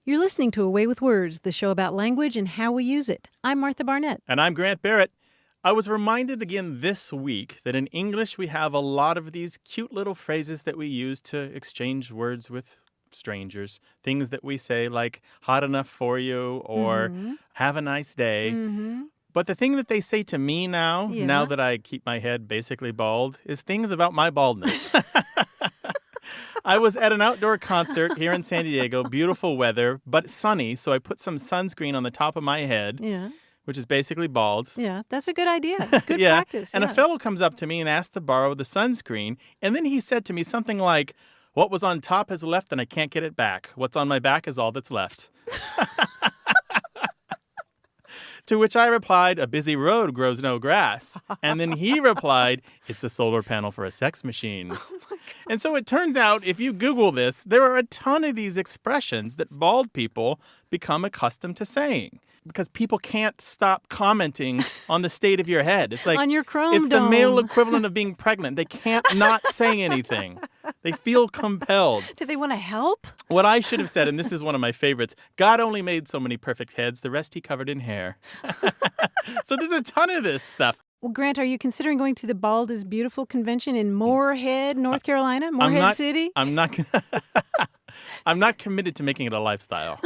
You're listening to Away with Words, the show about language and how we use it. I'm Martha Barnett. And I'm Grant Barrett. I was reminded again this week that in English we have a lot of these cute little phrases that we use to exchange words with strangers. Things that we say like hot enough for you or have a nice day. But the thing that they say to me now that I keep my head basically bald, is things about my baldness. I was at an outdoor concert here in San Diego, beautiful weather, but sunny, so I put some sunscreen on the top of my head, which is basically bald. Yeah, that's a good idea. Good practice. And a fellow comes up to me and asks to borrow the sunscreen, and then he said to me something like, "What was on top has left and I can't get it back. What's on my back is all that's left." To which I replied, "A busy road grows no grass." And then he replied, "It's a solar panel for a sex machine." Oh my God. And so it turns out, if you Google this, there are a ton of these expressions that bald people become accustomed to saying. Because people can't stop commenting on the state of your head. It's like on your chrome it's the dome. male equivalent of being pregnant. They can't not say anything. They feel compelled. Do they want to help? What I should have said, and this is one of my favorites, God only made so many perfect heads, the rest he covered in hair. So there's a ton of this stuff. Well, Grant, are you considering going to the Bald is Beautiful convention in Moorhead, North Carolina? Moorhead City? I'm not committed to making it a lifestyle.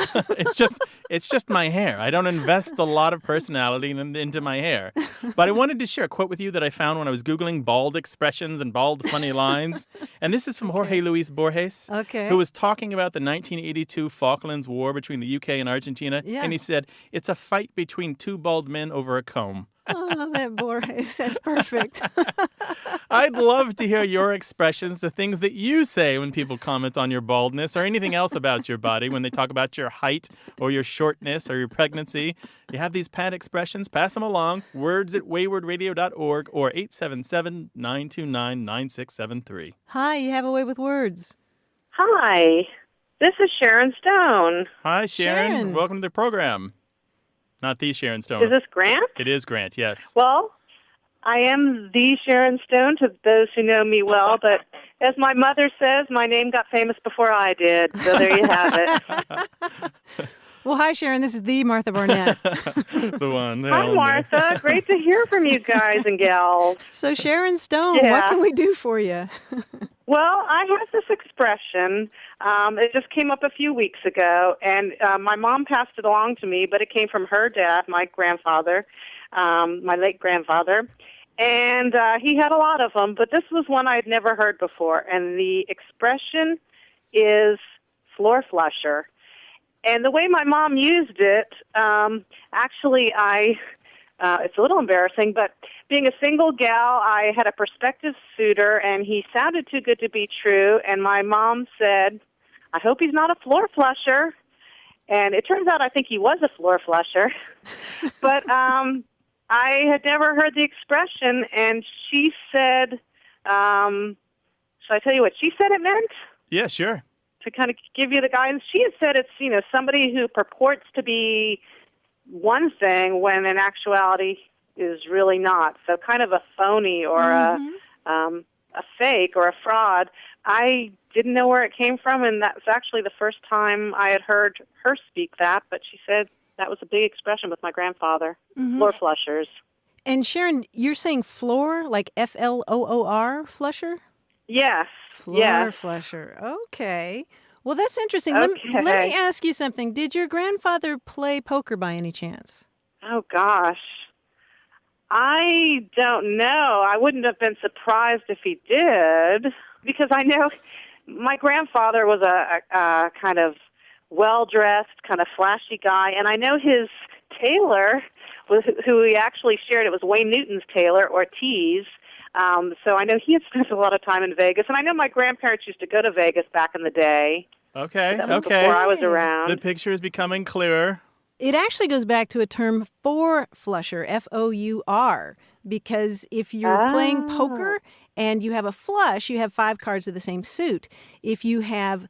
It's just my hair. I don't invest a lot of personality into my hair. But I wanted to share a quote with you that I found when I was Googling bald expressions and bald funny lines. And this is from Jorge Luis Borges, who was talking about the 1982 Falklands War between the UK and Argentina. Yeah. And he said, "It's a fight between two bald men over a comb." Oh, that Borges. That's perfect. I'd love to hear your expressions, the things that you say when people comment on your baldness or anything else about your body, when they talk about your height or your shortness or your pregnancy. You have these pet expressions, pass them along. words@waywardradio.org or 877-929-9673. Hi, you have a way with words. Hi, this is Sharon Stone. Hi, Sharon. Welcome to the program. Not the Sharon Stone. Is this Grant? It is Grant, yes. Well, I am the Sharon Stone to those who know me well, but as my mother says, my name got famous before I did, so there you have it. Well, hi, Sharon. This is the Martha Barnett. The one. Hi, Martha. Great to hear from you guys and gals. So, Sharon Stone, what can we do for you? Well, I have this expression. It just came up a few weeks ago, and my mom passed it along to me, but it came from her dad, my grandfather, my late grandfather. And he had a lot of them, but this was one I had never heard before. And the expression is floor flusher. And the way my mom used it, actually, it's a little embarrassing, but being a single gal, I had a prospective suitor, and he sounded too good to be true. And my mom said, "I hope he's not a floor flusher." And it turns out I think he was a floor flusher. But I had never heard the expression, and she said, should I tell you what she said it meant? Yeah, sure. To kind of give you the guidance, she had said it's, somebody who purports to be one thing when in actuality is really not. So kind of a phony or a fake or a fraud. I didn't know where it came from, and that's actually the first time I had heard her speak that, but she said that was a big expression with my grandfather, floor flushers. And Sharon, you're saying floor, like Floor, flusher? Yes. Floor flusher. Okay. Well, that's interesting. Okay. Let me ask you something. Did your grandfather play poker by any chance? Oh, gosh. I don't know. I wouldn't have been surprised if he did, because I know my grandfather was a kind of well-dressed, kind of flashy guy, and I know his tailor, who he actually shared, it was Wayne Newton's tailor, Ortiz. So I know he had spent a lot of time in Vegas, and I know my grandparents used to go to Vegas back in the day. Okay. Before I was around. The picture is becoming clearer. It actually goes back to a term for flusher, Four, because if you're playing poker and you have a flush, you have 5 cards of the same suit. If you have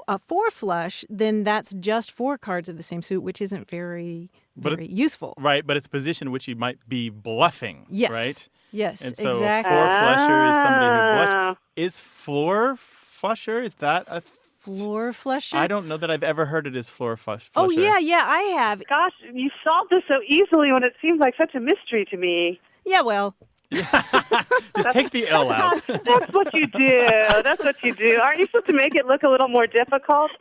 a 4 flush, then that's just 4 cards of the same suit, which isn't very useful. Right, but it's a position in which you might be bluffing, yes. right? Yes, and so exactly. Floor flusher is somebody who blushes. Is floor flusher, is that a Floor flusher? I don't know that I've ever heard it as flusher. Oh, yeah, I have. Gosh, you solved this so easily when it seems like such a mystery to me. Yeah, well, Just take the L out. That's what you do. That's what you do. Aren't you supposed to make it look a little more difficult?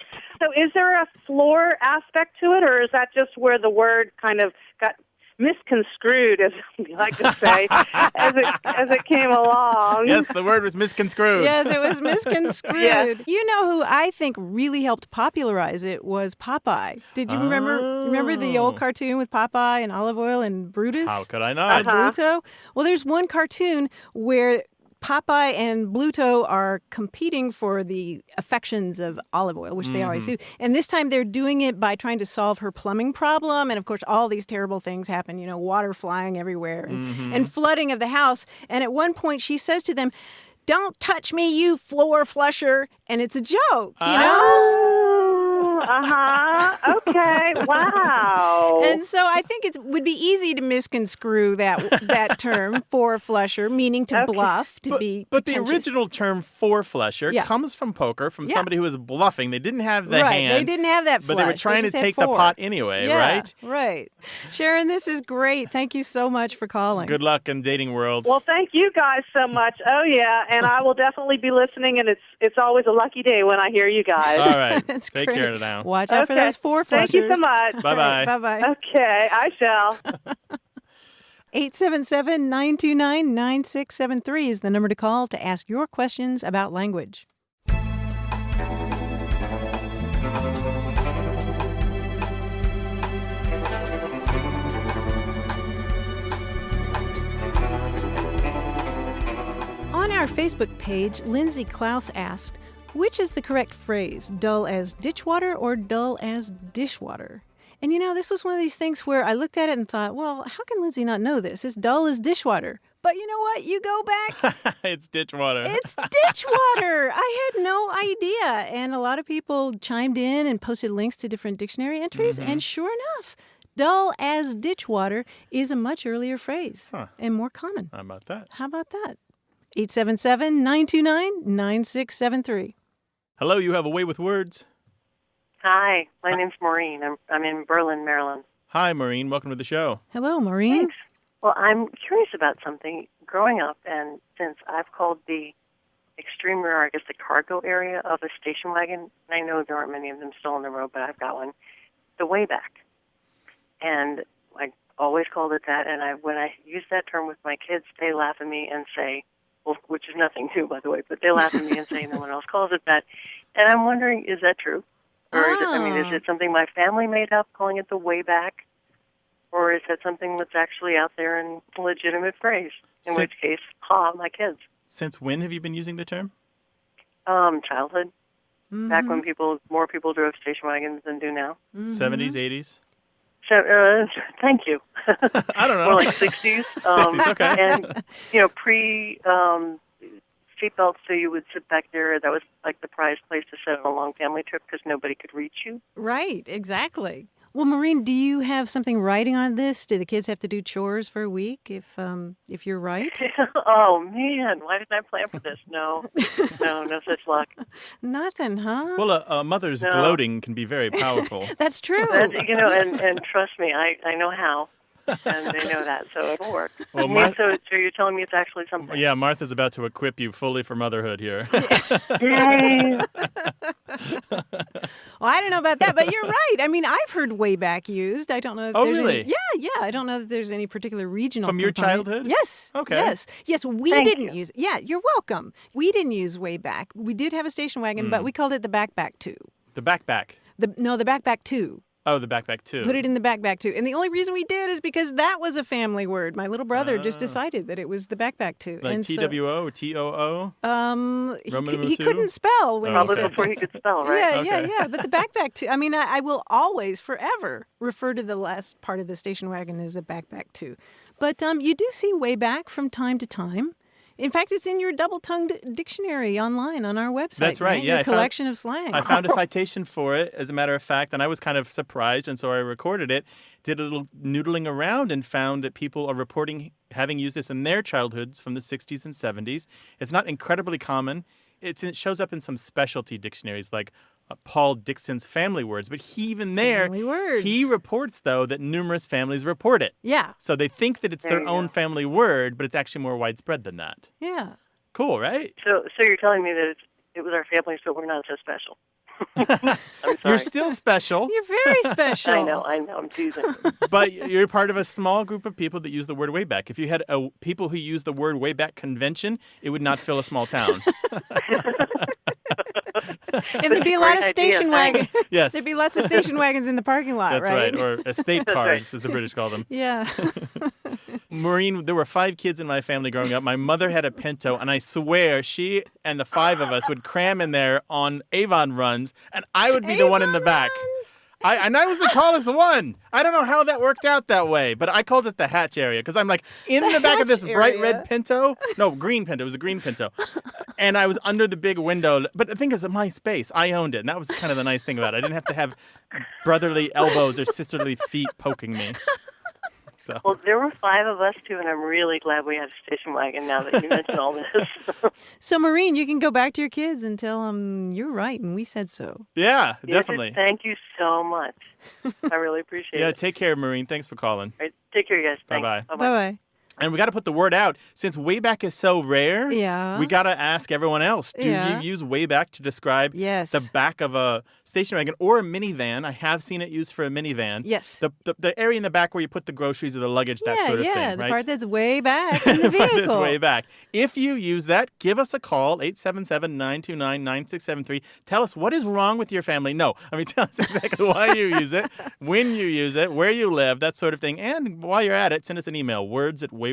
So is there a floor aspect to it, or is that just where the word kind of got misconstrued, as we like to say, as it came along? Yes, the word was misconstrued. yes, it was misconstrued. Yeah. You know who I think really helped popularize it was Popeye. Did you remember the old cartoon with Popeye and Olive Oil and Brutus? How could I not? Bluto? Well, there's one cartoon where Popeye and Bluto are competing for the affections of Olive Oil, which they always do. And this time they're doing it by trying to solve her plumbing problem. And of course, all these terrible things happen, water flying everywhere and flooding of the house. And at one point she says to them, "Don't touch me, you floor flusher." And it's a joke, Okay. Wow. And so I think it would be easy to misconstrue that term, floor flusher, meaning to bluff, to be But the pretentious. original term four flusher comes from poker, from somebody who was bluffing. They didn't have the hand. They didn't have that flush. But they were trying to just had take the four. pot anyway, right? Right. Sharon, this is great. Thank you so much for calling. Good luck in dating world. Well, thank you guys so much. Oh, yeah, and I will definitely be listening, and it's always a lucky day when I hear you guys. All right. That's Take great. care now. Watch out for those four flushers. Thank you so much. Bye-bye. Bye-bye. Okay, I shall. 877-929-9673 is the number to call to ask your questions about language. On our Facebook page, Lindsay Klaus asked, which is the correct phrase, dull as ditchwater or dull as dishwater? And this was one of these things where I looked at it and thought, well, how can Lindsay not know this? It's dull as dishwater. But you know what? You go back. It's ditchwater. It's ditchwater. I had no idea. And a lot of people chimed in and posted links to different dictionary entries. And sure enough, dull as ditchwater is a much earlier phrase and more common. How about that? How about that? 877-929-9673. Hello, you have a way with words. Hi, my name's Maureen. I'm in Berlin, Maryland. Hi, Maureen. Welcome to the show. Hello, Maureen. Thanks. Well, I'm curious about something. Growing up, and since I've called the extreme rear, I guess the cargo area of a station wagon, and I know there aren't many of them still on the road, but I've got one, the way back. And I always called it that, and when I use that term with my kids, they laugh at me and say, well, which is nothing new, by the way, but they laugh at me and say no one else calls it that. And I'm wondering, is that true? Or is it something my family made up, calling it the way back? Or is that something that's actually out there in a legitimate phrase? In which case, my kids. Since when have you been using the term? Childhood. Back when more people drove station wagons than do now. 70s, 80s? So, thank you. I don't know. More like 60s. 60s, okay. And, pre seatbelts, so you would sit back there. That was like the prized place to sit on a long family trip because nobody could reach you. Right, exactly. Well, Maureen, do you have something writing on this? Do the kids have to do chores for a week if you're right? Oh, man, why didn't I plan for this? No such luck. Nothing, huh? Well, a mother's gloating can be very powerful. That's true. And trust me, I know how. And they know that, so it'll work. Well, so you're telling me it's actually something? Yeah, Martha's about to equip you fully for motherhood here. Yay! Well, I don't know about that, but you're right. I mean, I've heard way back used. I don't know if there's really? any... Yeah. I don't know if there's any particular regional From your component. childhood? Yes. Okay. Yes, we didn't use it. Yeah, you're welcome. We didn't use way back. We did have a station wagon, but we called it the backpack too. The backpack. The backpack too. Oh, the backpack too. Put it in the backpack too. And the only reason we did is because that was a family word. My little brother just decided that it was the backpack too. Like and TWO or TOO? He couldn't spell when he Probably said before he could spell, right? Yeah. But the backpack too. I mean, I will always, forever refer to the last part of the station wagon as a backpack too. But you do see way back from time to time. In fact, it's in your double-tongued dictionary online on our website. That's right, yeah. Your collection of slang. I found a citation for it, as a matter of fact, and I was kind of surprised, and so I recorded it, did a little noodling around, and found that people are reporting having used this in their childhoods from the 60s and 70s. It's not incredibly common it shows up in some specialty dictionaries like Paul Dixon's family words. But even there, Family words. he reports, though, that numerous families report it. Yeah. So they think that it's There their you own go. family word, but it's actually more widespread than that. Yeah. Cool, right? So you're telling me that it was our family, so we're not so special. I'm sorry. You're still special, You're very special. I know, I'm teasing. but you're part of a small group of people that use the word way back. If you had people who use the word way back convention, it would not fill a small town. And there'd be a lot of Great idea, station wagons. Yes. There'd be lots of station wagons in the parking lot, That's right. Or estate cars, as the British call them. Yeah. Maureen, there were 5 kids in my family growing up. My mother had a Pinto, and I swear she and the 5 of us would cram in there on Avon runs, and I would be the one in the back. And I was the tallest one. I don't know how that worked out that way, but I called it the hatch area because I'm like in the back of this hatch bright area. red Pinto. No, green Pinto. It was a green Pinto. And I was under the big window. But the thing is, my space, I owned it. And that was kind of the nice thing about it. I didn't have to have brotherly elbows or sisterly feet poking me. So. Well, there were 5 of us, too, and I'm really glad we have a station wagon now that you mentioned all this. So, Maureen, you can go back to your kids and tell them you're right and we said so. Yeah, You definitely. did. Thank you so much. I really appreciate Yeah, it. take care, Maureen. Thanks for calling. All right, take care, guys. Thanks. Bye-bye. Bye-bye. Bye-bye. And we got to put the word out. Since wayback is so rare, Yeah. we got to ask everyone else. Do Yeah. you use wayback to describe Yes. the back of a station wagon or a minivan? I have seen it used for a minivan. Yes. The area in the back where you put the groceries or the luggage, that sort of thing, the right? part that's way back in the The part vehicle. that's way back. If you use that, give us a call, 877-929-9673. Tell us what is wrong with your family. No, I mean, tell us exactly why you use it, when you use it, where you live, that sort of thing. And while you're at it, send us an email, words@waywardradio.org.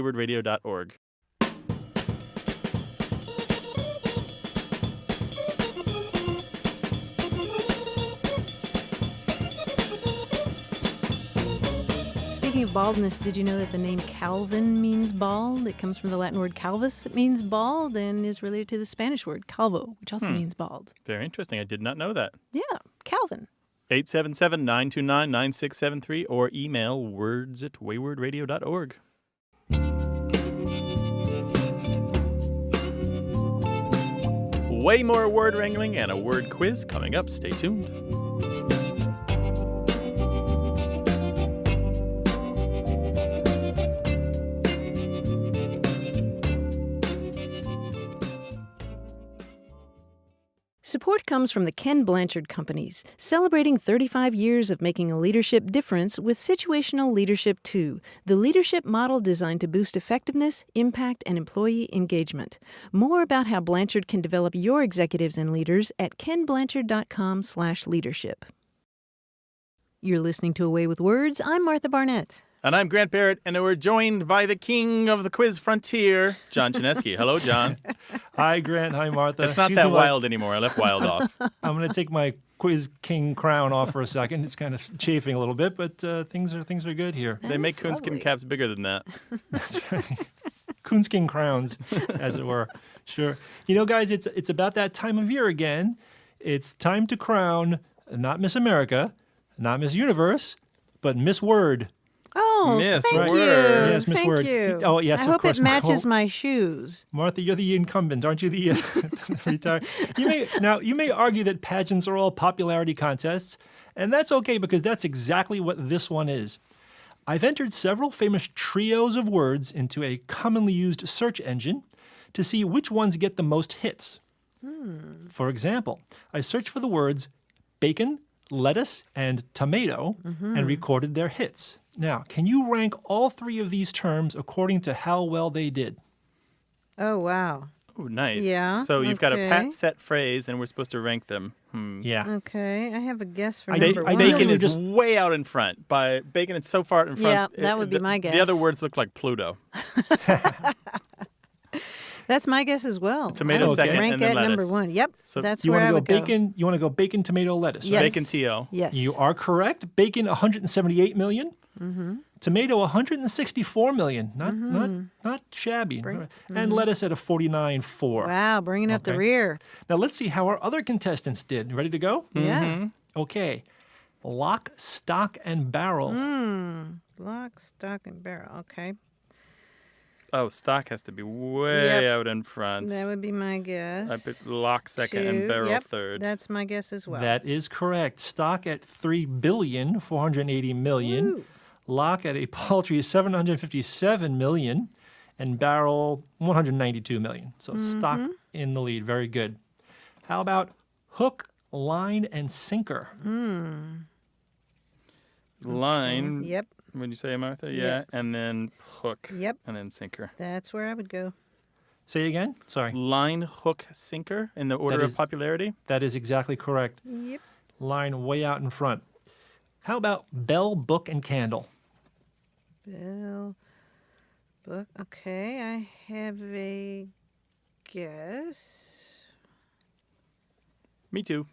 Speaking of baldness, did you know that the name Calvin means bald? It comes from the Latin word calvus. It means bald and is related to the Spanish word calvo, which also means bald. Very interesting. I did not know that. Yeah, Calvin. 877-929-9673 or email words@waywardradio.org. Way more word wrangling and a word quiz coming up. Stay tuned. Support comes from the Ken Blanchard Companies, celebrating 35 years of making a leadership difference with Situational Leadership 2, the leadership model designed to boost effectiveness, impact, and employee engagement. More about how Blanchard can develop your executives and leaders at kenblanchard.com/leadership. You're listening to Away with Words. I'm Martha Barnett. And I'm Grant Barrett, and we're joined by the king of the quiz frontier, John Chinesky. Hello, John. Hi, Grant. Hi, Martha. It's not Excuse that me while wild anymore. I left wild off. I'm going to take my quiz king crown off for a second. It's kind of chafing a little bit, but things are good here. They make That's coonskin lovely. caps bigger than that. That's right. Coonskin crowns, as it were. Sure. You know, guys, it's about that time of year again. It's time to crown not Miss America, not Miss Universe, but Miss Word. Oh, Miss thank Word. you. Yes, Miss Thank Word. you. Oh, yes, I of hope course. it matches my shoes. Martha, you're the incumbent, aren't you? The retired. You may argue that pageants are all popularity contests, and that's okay because that's exactly what this one is. I've entered several famous trios of words into a commonly used search engine to see which ones get the most hits. For example, I searched for the words bacon, lettuce, and tomato and recorded their hits. Now, can you rank all 3 of these terms according to how well they did? Oh, wow. Oh, nice. Yeah, So you've got a okay. pat set phrase, and we're supposed to rank them. Yeah. Okay, I have a guess for I number did- one. I did- Bacon you is just- way out in front. By bacon, it's so far in front. Yeah, that would be my The other guess. words look like Pluto. That's my guess as well. Tomato I would second, rank and then at number lettuce. 1. Yep, So that's You where want I to go would go. bacon? You want to go bacon, tomato, lettuce? Yes. Right? Bacon TO. Yes. You are correct. Bacon, 178 million. Tomato, 164 million. Not shabby. And lettuce at a 49.4. Wow, bringing up the Okay. rear. Now let's see how our other contestants did. Ready to go? Yeah. Okay. Lock, stock, and barrel. Lock, stock, and barrel. Okay. Oh, stock has to be way out in front. That would be my guess. I put lock second and 2. barrel Yep, third. that's my guess as well. That is correct. Stock at 3,480,000,000. Woo. Lock at a paltry 757 million, and barrel 192 million. So stock in the lead. Very good. How about hook, line, and sinker? Line. Yep, Would you say, Martha? Yeah. Yep. And then hook. Yep. And then sinker. that's where I would go. Say again? Sorry. Line, hook, sinker in the order That is- of popularity. That is exactly correct. Yep. Line way out in front. How about bell, book, and candle? Bell, book. Okay, I have a guess. Me too.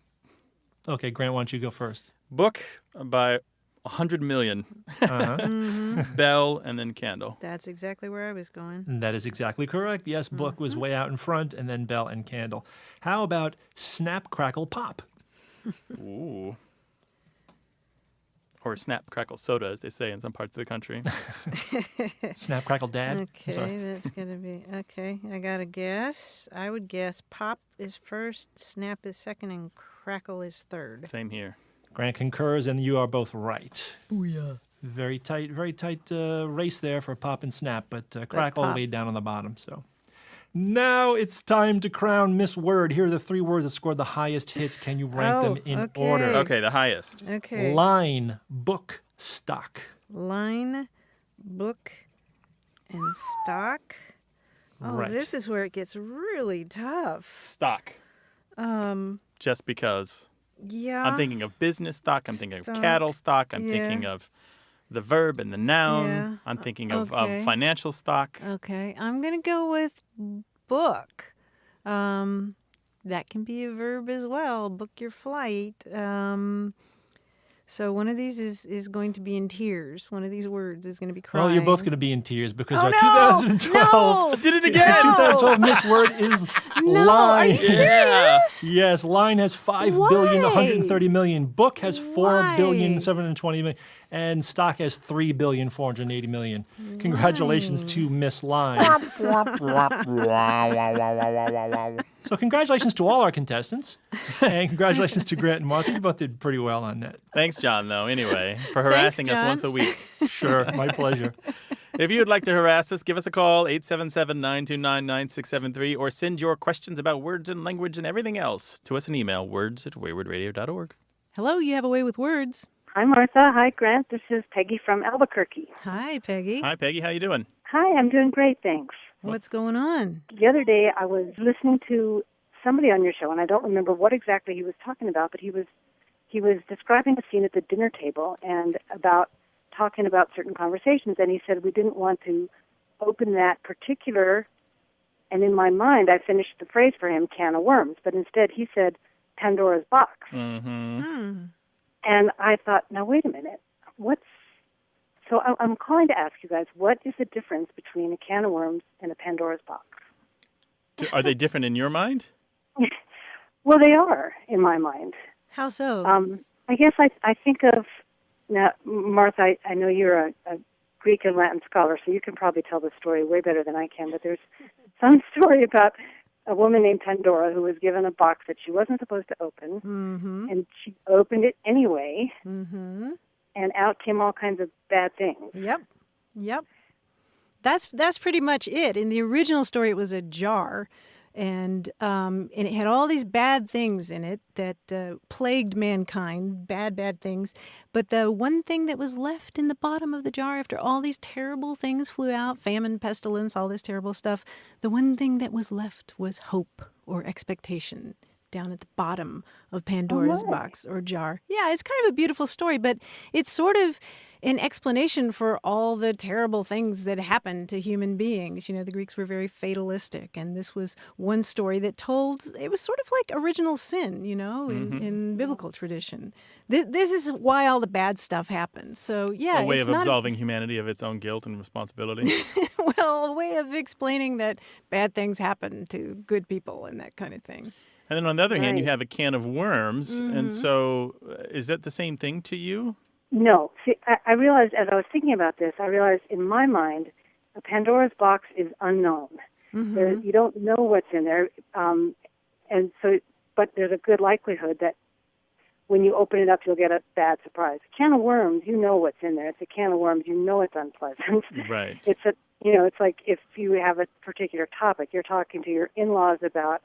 Okay, Grant, why don't you go first? Book by 100 million. Uh-huh. Bell and then candle. That's exactly where I was going. That is exactly correct. Yes, book was way out in front, and then bell and candle. How about snap, crackle, pop? Ooh. Or snap, crackle, soda, as they say in some parts of the country. Snap, crackle, dad? I'm Okay, sorry. that's going to be. Okay, I got a guess. I would guess pop is first, snap is second, and crackle is third. Same here. Grant concurs, and you are both right. Booyah. Very tight race there for pop and snap, but crackle pop. way down on the bottom. So now it's time to crown Miss Word. Here are the 3 words that scored the highest hits. Can you rank them in okay. order? Okay, the highest. Okay. Line, book, stock. Line, book, and stock. Oh, Right. this is where it gets really tough. Stock. Just because. Yeah. I'm thinking of business stock. I'm thinking Stock. of cattle stock. I'm Yeah. thinking of the verb and the noun. Yeah. I'm thinking of Okay. financial stock. Okay, I'm going to go with book. That can be a verb as well. Book your flight. So one of these is going to be in tears. One of these words is going to be crying. Well, you're both going to be in tears because Oh, our no! 2012 No! Did it again! 2012 Miss Word is No, line. are you serious? Yes, line has 5,130,000,000. Book has Why? 4,720,000,000. And stock has 3,480,000,000. Congratulations to Miss Line. So congratulations to all our contestants. And congratulations to Grant and Martha. You both did pretty well on that. Thanks, John, though, anyway, for harassing us John. once a week. Sure, my pleasure. If you would like to harass us, give us a call, 877-929-9673, or send your questions about words and language and everything else to us an email, words@waywardradio.org. Hello, you have a way with words. Hi, Martha. Hi, Grant. This is Peggy from Albuquerque. Hi, Peggy. Hi, Peggy. How you doing? Hi, I'm doing great, thanks. What's going on? The other day, I was listening to somebody on your show, and I don't remember what exactly he was talking about, but he was describing a scene at the dinner table and talking about certain conversations, and he said we didn't want to open that particular, and in my mind, I finished the phrase for him, can of worms, but instead he said Pandora's box. Mm-hmm. And I thought, now wait a minute, so I'm calling to ask you guys, what is the difference between a can of worms and a Pandora's box? Are they different in your mind? Well, they are, in my mind. How so? I guess I think of, now, Martha, I know you're a Greek and Latin scholar, so you can probably tell the story way better than I can, but there's some story about a woman named Pandora who was given a box that she wasn't supposed to open, and she opened it anyway, and out came all kinds of bad things. Yep. That's pretty much it. In the original story, it was a jar, and it had all these bad things in it that plagued mankind, bad things. But the one thing that was left in the bottom of the jar after all these terrible things flew out, famine, pestilence, all this terrible stuff, the one thing that was left was hope or expectation down at the bottom of Pandora's box or jar. Yeah, it's kind of a beautiful story, but it's sort of an explanation for all the terrible things that happened to human beings. You know, the Greeks were very fatalistic, and this was one story that told, it was sort of like original sin, you know, in biblical tradition. This is why all the bad stuff happens. So, yeah. A way it's of not absolving humanity of its own guilt and responsibility. well, a way of explaining that bad things happen to good people and that kind of thing. And then on the other hand, you Right. have a can of worms. And so is that the same thing to you? No. See, I realized as I was thinking about this, I realized in my mind, a Pandora's box is unknown. You don't know what's in there, and so, but there's a good likelihood that when you open it up, you'll get a bad surprise. A can of worms, you know what's in there. It's a can of worms, you know it's unpleasant. Right. It's like if you have a particular topic, you're talking to your in-laws about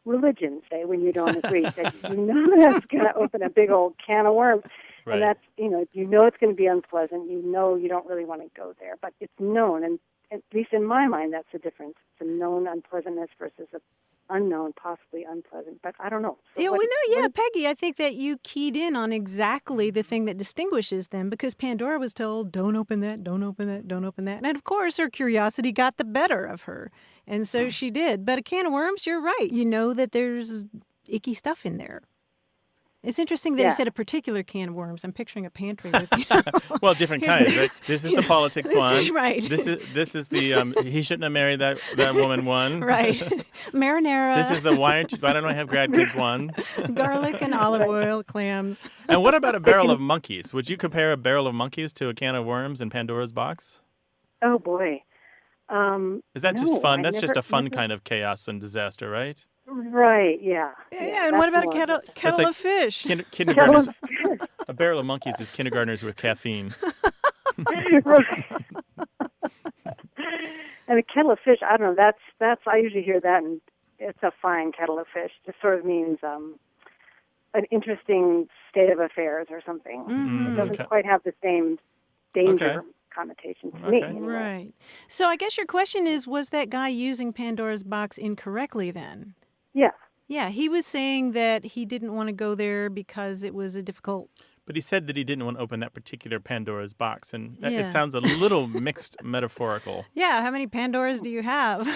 religion, say, when you don't agree, that you know that's going to open a big old can of worms. Right. And that's, you know it's going to be unpleasant. You know you don't really want to go there, but it's known. And at least in my mind, that's the difference. It's a known unpleasantness versus a unknown, possibly unpleasant, but I don't know. So Peggy, I think that you keyed in on exactly the thing that distinguishes them, because Pandora was told, don't open that, don't open that, don't open that. And of course, her curiosity got the better of her. And so she did. But a can of worms, you're right. You know that there's icky stuff in there. It's interesting that he said a particular can of worms. I'm picturing a pantry with you. Well, different kinds, right? This is the politics one. Right. This is the he shouldn't have married that woman one. Right. Marinara. This is the why don't I have grandkids one. Garlic and olive oil, clams. And what about a barrel of monkeys? Would you compare a barrel of monkeys to a can of worms in Pandora's box? Oh, boy. Is that just fun? That's just a fun kind of chaos and disaster, right? Right, yeah. Yeah, and what about a kettle of fish? Kindergartners. A barrel of monkeys is kindergartners with caffeine. Right. And a kettle of fish, I don't know, that's I usually hear that, and it's a fine kettle of fish. It sort of means an interesting state of affairs or something. It doesn't quite have the same danger connotation to me. Anyway. Right. So I guess your question is, was that guy using Pandora's box incorrectly then? Yeah. Yeah, he was saying that he didn't want to go there because it was a difficult... But he said that he didn't want to open that particular Pandora's box, and it sounds a little mixed metaphorical. Yeah, how many Pandoras do you have?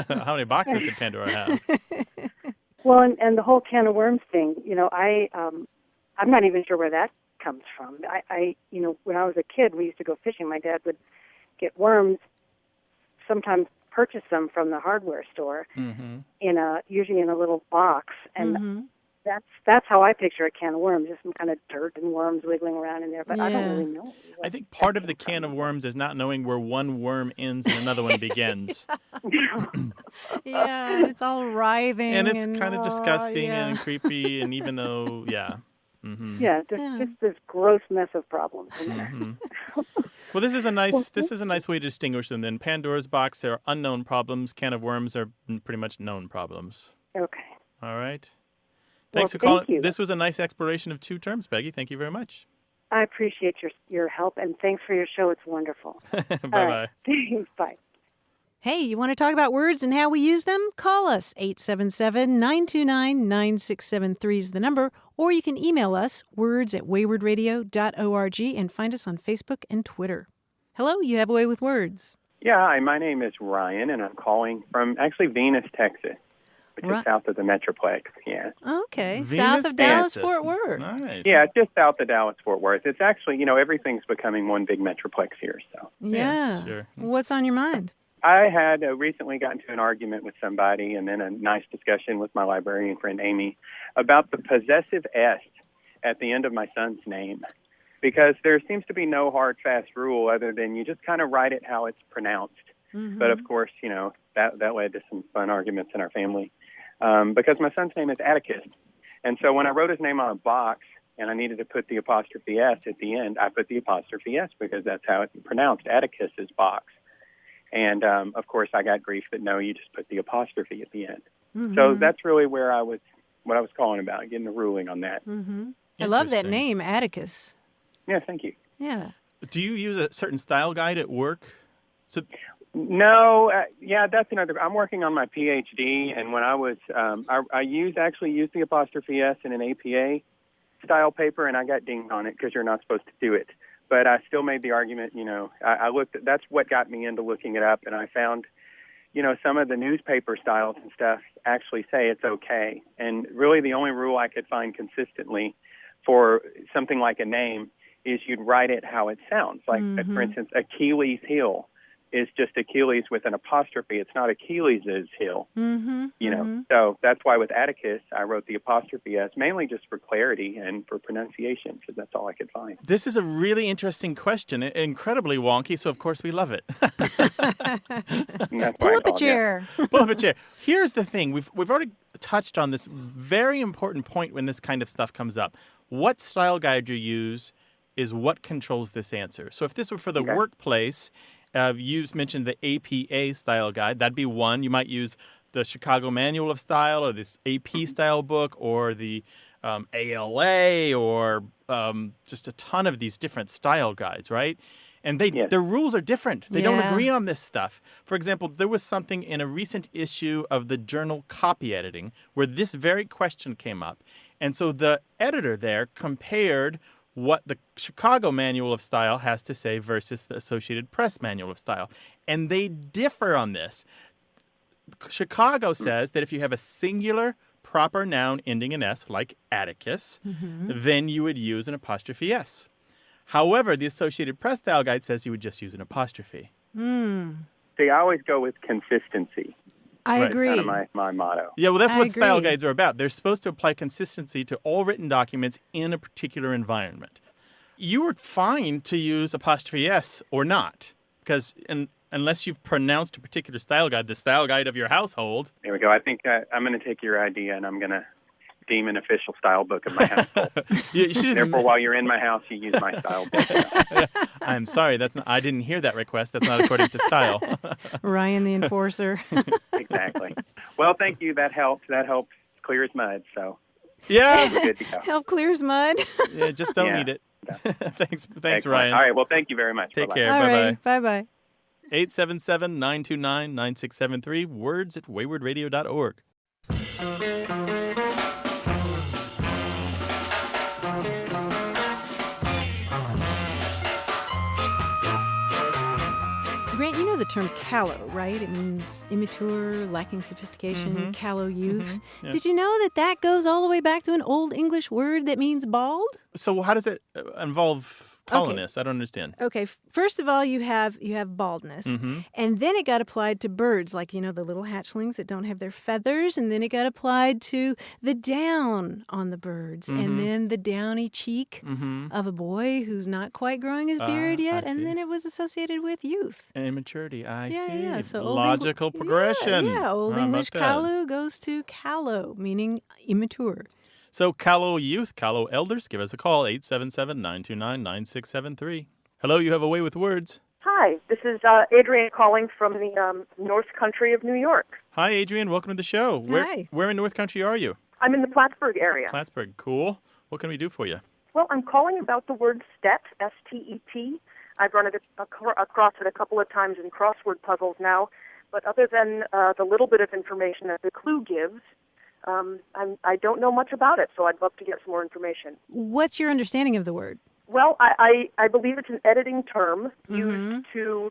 How many boxes did Pandora have? Well, and the whole can of worms thing, I'm not even sure where that comes from. I when I was a kid, we used to go fishing. My dad would get worms, sometimes purchase them from the hardware store usually in a little box, and that's how I picture a can of worms, just some kind of dirt and worms wiggling around in there, but I don't really know. I think part of the can of worms is not knowing where one worm ends and another one begins. Yeah, it's all writhing. And it's kind of disgusting and creepy, and even though, just this gross mess of problems in there. Well, this is a nice way to distinguish them. Then Pandora's box are unknown problems. Can of worms are pretty much known problems. Okay. All right. Thanks for calling. This was a nice exploration of two terms, Peggy. Thank you very much. I appreciate your help, and thanks for your show. It's wonderful. Bye-bye. Right. Thanks. Bye. Hey, you want to talk about words and how we use them? Call us. 877-929-9673 is the number, or you can email us, words@waywardradio.org, and find us on Facebook and Twitter. Hello, you have a way with words. Yeah, hi, my name is Ryan, and I'm calling from actually Venus, Texas, which is south of the Metroplex. Yeah. Okay, Venus, south of Dallas, Texas. Fort Worth. Nice. Yeah, just south of Dallas, Fort Worth. It's actually, everything's becoming one big Metroplex here. So. Yeah. Sure. What's on your mind? I had recently gotten into an argument with somebody and then a nice discussion with my librarian friend Amy about the possessive S at the end of my son's name, because there seems to be no hard, fast rule other than you just kind of write it how it's pronounced. But, of course, that led to some fun arguments in our family because my son's name is Atticus. And so when I wrote his name on a box and I needed to put the apostrophe S at the end, I put the apostrophe S because that's how it's pronounced, Atticus's box. And, of course, I got grief that, no, you just put the apostrophe at the end. So that's really what I was calling about, getting a ruling on that. I love that name, Atticus. Yeah, thank you. Yeah. Do you use a certain style guide at work? No, that's another. I'm working on my PhD, and when I was, I actually used the apostrophe S in an APA style paper, and I got dinged on it because you're not supposed to do it. But I still made the argument, I looked at, that's what got me into looking it up. And I found, some of the newspaper styles and stuff actually say it's okay. And really the only rule I could find consistently for something like a name is you'd write it how it sounds. Like, for instance, Achilles Hill. is just Achilles with an apostrophe. It's not Achilles' heel. Mm-hmm. So that's why with Atticus, I wrote the apostrophe S, mainly just for clarity and for pronunciation, because that's all I could find. This is a really interesting question, incredibly wonky, so of course we love it. Pull up a chair. Pull up a chair. Here's the thing. We've already touched on this very important point when this kind of stuff comes up. What style guide you use is what controls this answer. So if this were for the workplace, you mentioned the APA style guide. That'd be one. You might use the Chicago Manual of Style or this AP style book or the ALA or just a ton of these different style guides, right? And their rules are different. They don't agree on this stuff. For example, there was something in a recent issue of the journal Copy Editing where this very question came up. And so the editor there compared what the Chicago Manual of Style has to say versus the Associated Press Manual of Style. And they differ on this. Chicago says that if you have a singular proper noun ending in S, like Atticus, then you would use an apostrophe S. However, the Associated Press Style Guide says you would just use an apostrophe. See, I always go with consistency. I agree. That's kind of my motto. Yeah, well, that's what style guides are about. They're supposed to apply consistency to all written documents in a particular environment. You were fine to use apostrophe S or not, because unless you've pronounced a particular style guide, the style guide of your household. There we go. I think I'm going to take your idea and I'm going to deem an official style book of my household. Therefore, while you're in my house, you use my style book. I'm sorry, I didn't hear that request. That's not according to style. Ryan the enforcer. Exactly. Well, thank you. That helps. That helps clear as mud. So yeah, we're good to go. Help clear as mud. Yeah, just don't need it. Thanks, Excellent. Ryan. All right. Well, thank you very much. Take Bye-bye. care. All Bye-bye. right. Bye-bye. 877-929-9673, words@waywardradio.org. Grant, you know the term callow, right? It means immature, lacking sophistication, callow youth. Yeah. Did you know that goes all the way back to an Old English word that means bald? So how does it involve colonists? I don't understand. Okay, first of all, you have baldness, and then it got applied to birds, like, the little hatchlings that don't have their feathers, and then it got applied to the down on the birds, and then the downy cheek of a boy who's not quite growing his beard yet, and then it was associated with youth. And immaturity, I see. Yeah, so logical progression. Yeah, Old How English about that? callow goes to callow, meaning immature. So callow youth, callow elders, give us a call, 877-929-9673. Hello, you have a way with words. Hi, this is Adrienne calling from the North Country of New York. Hi, Adrienne. Welcome to the show. Hi. Where in North Country are you? I'm in the Plattsburgh area. Plattsburgh. Cool. What can we do for you? Well, I'm calling about the word stet, S-T-E-T. I've run it across it a couple of times in crossword puzzles now, but other than the little bit of information that the clue gives, I don't know much about it, so I'd love to get some more information. What's your understanding of the word? Well, I believe it's an editing term used to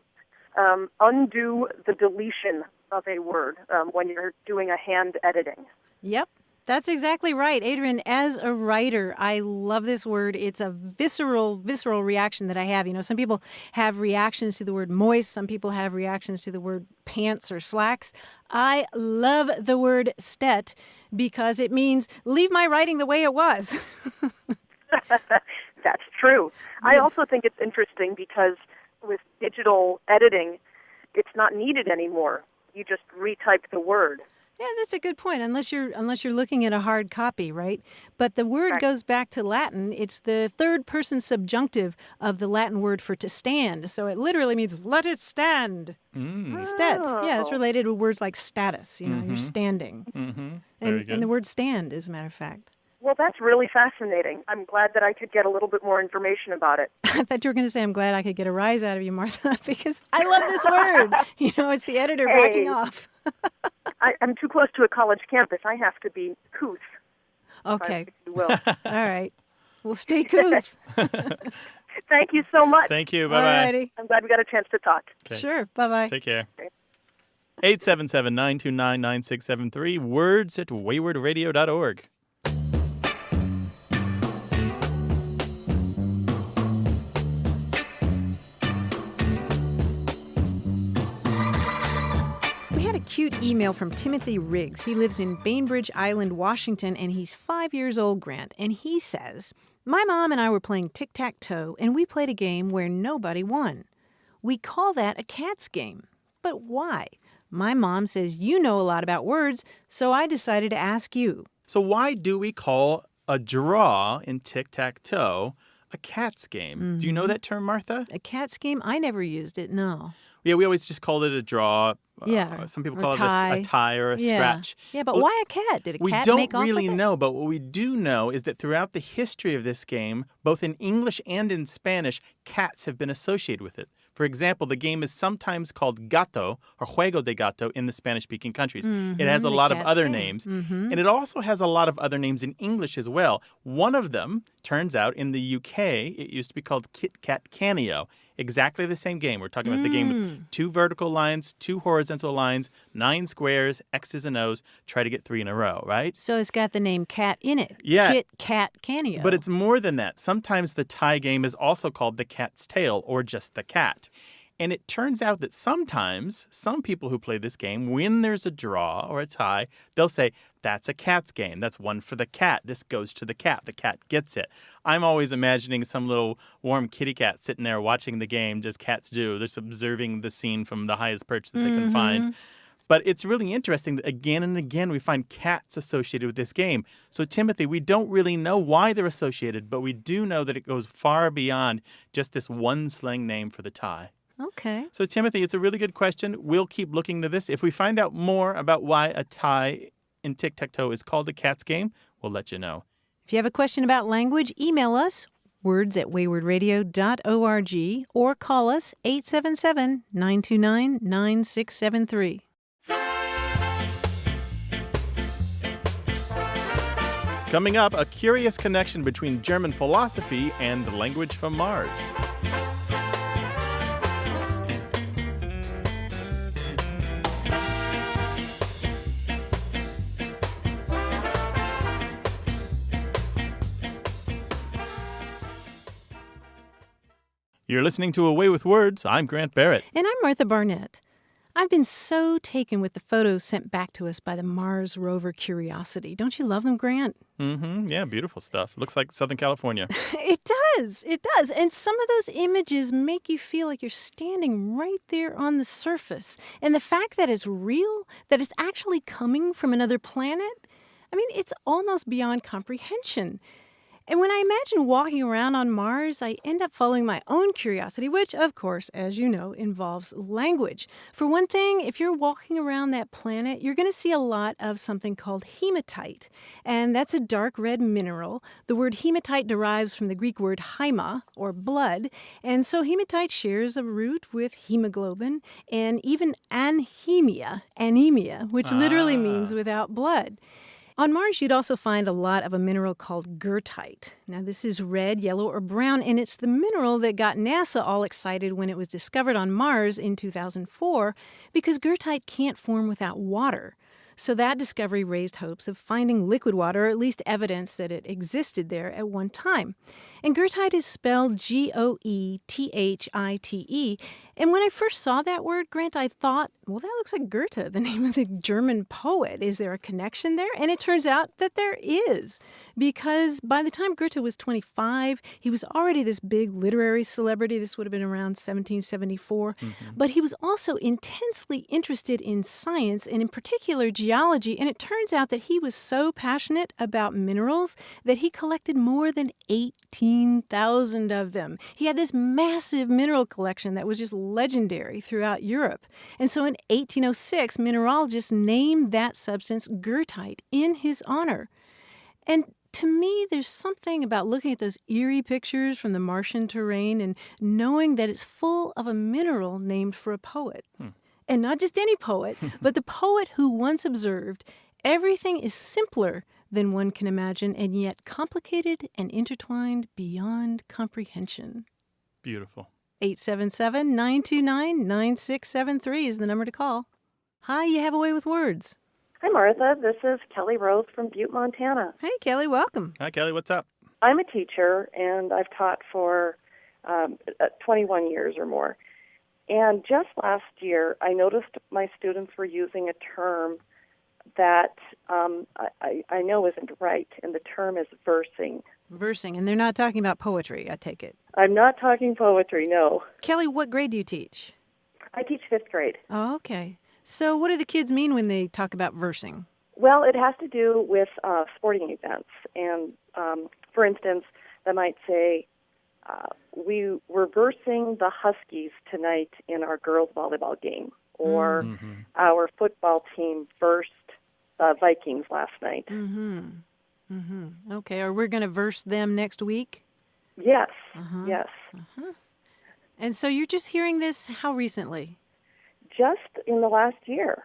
undo the deletion of a word when you're doing a hand editing. Yep. That's exactly right. Adrian, as a writer, I love this word. It's a visceral reaction that I have. Some people have reactions to the word moist. Some people have reactions to the word pants or slacks. I love the word stet because it means leave my writing the way it was. That's true. I also think it's interesting because with digital editing, it's not needed anymore. You just retype the word. Yeah, that's a good point. Unless you're looking at a hard copy, right? But the word goes back to Latin. It's the third person subjunctive of the Latin word for to stand. So it literally means let it stand. Stet. Yeah, it's related to words like status. You're standing. And the word stand, as a matter of fact. Well, that's really fascinating. I'm glad that I could get a little bit more information about it. I thought you were going to say, I'm glad I could get a rise out of you, Martha, because I love this word. It's the editor backing off. I'm too close to a college campus. I have to be couth. Okay. If you will. All right. Well, stay couth. Thank you so much. Thank you. Bye-bye. Alrighty. I'm glad we got a chance to talk. Okay. Sure. Bye-bye. Take care. 877-929-9673, words@waywardradio.org. cute email from Timothy Riggs. He lives in Bainbridge Island, Washington, and he's 5 years old, Grant. And he says, my mom and I were playing tic-tac-toe, and we played a game where nobody won. We call that a cat's game. But why? My mom says you know a lot about words, so I decided to ask you. So why do we call a draw in tic-tac-toe a cat's game? Mm-hmm. Do you know that term, Martha? A cat's game? I never used it, no. Yeah, we always just called it a draw. Yeah. Some people Or call tie. it a tie or a scratch. Yeah, but Well, why a cat? Did a cat We make don't off really with it? know, but what we do know is that throughout the history of this game, both in English and in Spanish, cats have been associated with it. For example, the game is sometimes called gato or juego de gato in the Spanish-speaking countries. It has a the lot of cat's other game. names, Mm-hmm. and it also has a lot of other names in English as well. One of them, turns out, in the UK, it used to be called Kit Kat Canio. Exactly the same game. We're talking about the game with 2 vertical lines, 2 horizontal lines, 9 squares, X's and O's. Try to get 3 in a row, right? So it's got the name cat in it. Yeah. Kit Kat Canio. But it's more than that. Sometimes the tie game is also called the cat's tail or just the cat. And it turns out that sometimes some people who play this game, when there's a draw or a tie, they'll say, that's a cat's game. That's one for the cat. This goes to the cat. The cat gets it. I'm always imagining some little warm kitty cat sitting there watching the game, just cats do. They're just observing the scene from the highest perch that they can find. But it's really interesting that again and again we find cats associated with this game. So, Timothy, we don't really know why they're associated, but we do know that it goes far beyond just this one slang name for the tie. Okay. So, Timothy, it's a really good question. We'll keep looking into this. If we find out more about why a tie in tic-tac-toe is called a cat's game, we'll let you know. If you have a question about language, email us, words@waywardradio.org, or call us 877-929-9673. Coming up, a curious connection between German philosophy and the language from Mars. You're listening to Away with Words. I'm Grant Barrett. And I'm Martha Barnett. I've been so taken with the photos sent back to us by the Mars rover Curiosity. Don't you love them, Grant? Yeah, beautiful stuff. Looks like Southern California. It does. It does. And some of those images make you feel like you're standing right there on the surface. And the fact that it's real, that it's actually coming from another planet, I mean, it's almost beyond comprehension. And when I imagine walking around on Mars, I end up following my own curiosity, which, of course, as you know, involves language. For one thing, if you're walking around that planet, you're going to see a lot of something called hematite. And that's a dark red mineral. The word hematite derives from the Greek word haima, or blood. And so hematite shares a root with hemoglobin and even anemia, which literally means without blood. On Mars, you'd also find a lot of a mineral called goethite. Now, this is red, yellow, or brown, and it's the mineral that got NASA all excited when it was discovered on Mars in 2004 because goethite can't form without water. So that discovery raised hopes of finding liquid water, or at least evidence that it existed there at one time. And goethite is spelled Goethite. And when I first saw that word, Grant, I thought, well, that looks like Goethe, the name of the German poet. Is there a connection there? And it turns out that there is. Because by the time Goethe was 25, he was already this big literary celebrity. This would have been around 1774. But he was also intensely interested in science, and in particular geology. And it turns out that he was so passionate about minerals that he collected more than 18,000 of them. He had this massive mineral collection that was just legendary throughout Europe. And so in 1806, mineralogists named that substance goethite in his honor. And to me, there's something about looking at those eerie pictures from the Martian terrain and knowing that it's full of a mineral named for a poet. And not just any poet, but the poet who once observed, everything is simpler than one can imagine and yet complicated and intertwined beyond comprehension. Beautiful. 877-929-9673 is the number to call. Hi, you have a way with words. Hi, Martha. This is Kelly Rose from Butte, Montana. Hey, Kelly, welcome. Hi, Kelly. What's up? I'm a teacher, and I've taught for 21 years or more. And just last year, I noticed my students were using a term that I know isn't right, and the term is versing. Versing, and they're not talking about poetry, I take it. I'm not talking poetry, no. Kelly, what grade do you teach? I teach 5th grade. Oh, okay. So what do the kids mean when they talk about versing? Well, it has to do with sporting events. And, for instance, they might say, we were versing the Huskies tonight in our girls' volleyball game. Or our football team versed the Vikings last night. Okay, or we're going to verse them next week? Yes, yes. And so you're just hearing this how recently? Just in the last year.